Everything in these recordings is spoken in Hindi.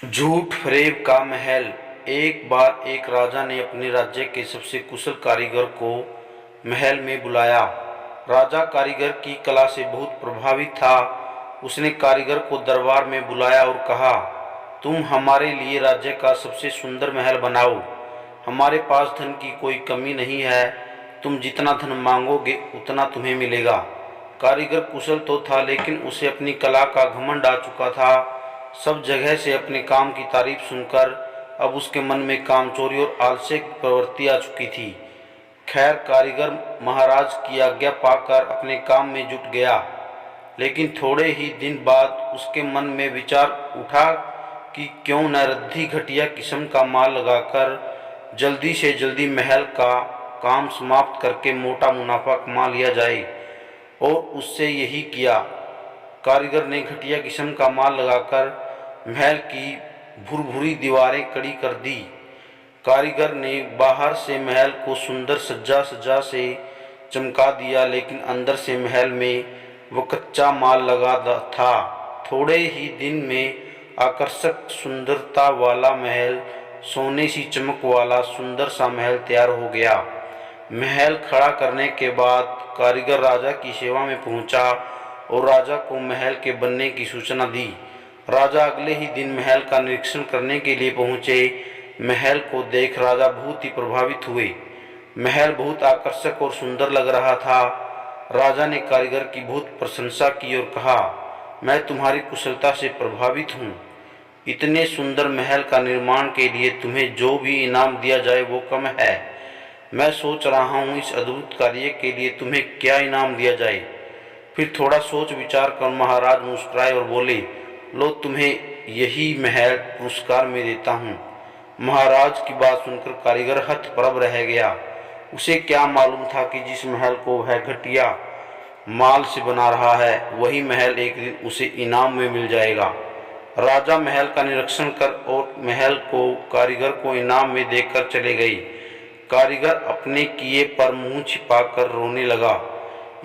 झूठ फरेब का महल। एक बार एक राजा ने अपने राज्य के सबसे कुशल कारीगर को महल में बुलाया। राजा कारीगर की कला से बहुत प्रभावित था। उसने कारीगर को दरबार में बुलाया और कहा, तुम हमारे लिए राज्य का सबसे सुंदर महल बनाओ। हमारे पास धन की कोई कमी नहीं है। तुम जितना धन मांगोगे उतना तुम्हें मिलेगा। कारीगर कुशल तो था, लेकिन उसे अपनी कला का घमंड आ चुका था। सब जगह से अपने काम की तारीफ सुनकर अब उसके मन में कामचोरी और आलस्य की प्रवृत्ति आ चुकी थी। खैर, कारीगर महाराज की आज्ञा पाकर अपने काम में जुट गया, लेकिन थोड़े ही दिन बाद उसके मन में विचार उठा कि क्यों न रद्दी घटिया किस्म का माल लगाकर जल्दी से जल्दी महल का काम समाप्त करके मोटा मुनाफा कमा लिया जाए। और उससे यही किया। कारीगर ने घटिया किस्म का माल लगाकर महल की भुरभुरी दीवारें कड़ी कर दी। कारीगर ने बाहर से महल को सुंदर सज्जा सज्जा से चमका दिया, लेकिन अंदर से महल में वो कच्चा माल लगा था। थोड़े ही दिन में आकर्षक सुंदरता वाला महल, सोने सी चमक वाला सुंदर सा महल तैयार हो गया। महल खड़ा करने के बाद कारीगर राजा की सेवा में पहुंचा और राजा को महल के बनने की सूचना दी। राजा अगले ही दिन महल का निरीक्षण करने के लिए पहुंचे। महल को देख राजा बहुत ही प्रभावित हुए। महल बहुत आकर्षक और सुंदर लग रहा था। राजा ने कारीगर की बहुत प्रशंसा की और कहा, मैं तुम्हारी कुशलता से प्रभावित हूँ। इतने सुंदर महल का निर्माण के लिए तुम्हें जो भी इनाम दिया जाए वो कम है। मैं सोच रहा हूँ इस अद्भुत कार्य के लिए तुम्हें क्या इनाम दिया जाए। फिर थोड़ा सोच विचार कर महाराज मुस्कुराए और बोले, लो, तुम्हें यही महल पुरस्कार में देता हूँ। महाराज की बात सुनकर कारीगर हतप्रभ रह गया। उसे क्या मालूम था कि जिस महल को वह घटिया माल से बना रहा है, वही महल एक दिन उसे इनाम में मिल जाएगा। राजा महल का निरीक्षण कर और महल को कारीगर को इनाम में देकर चले गए। कारीगर अपने किए पर मुंह छिपाकर रोने लगा।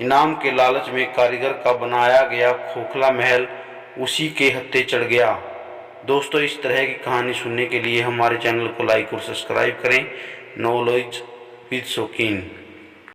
इनाम के लालच में कारीगर का बनाया गया खोखला महल उसी के हत्थे चढ़ गया। दोस्तों, इस तरह की कहानी सुनने के लिए हमारे चैनल को लाइक और सब्सक्राइब करें। नॉलेज विद शौकीन।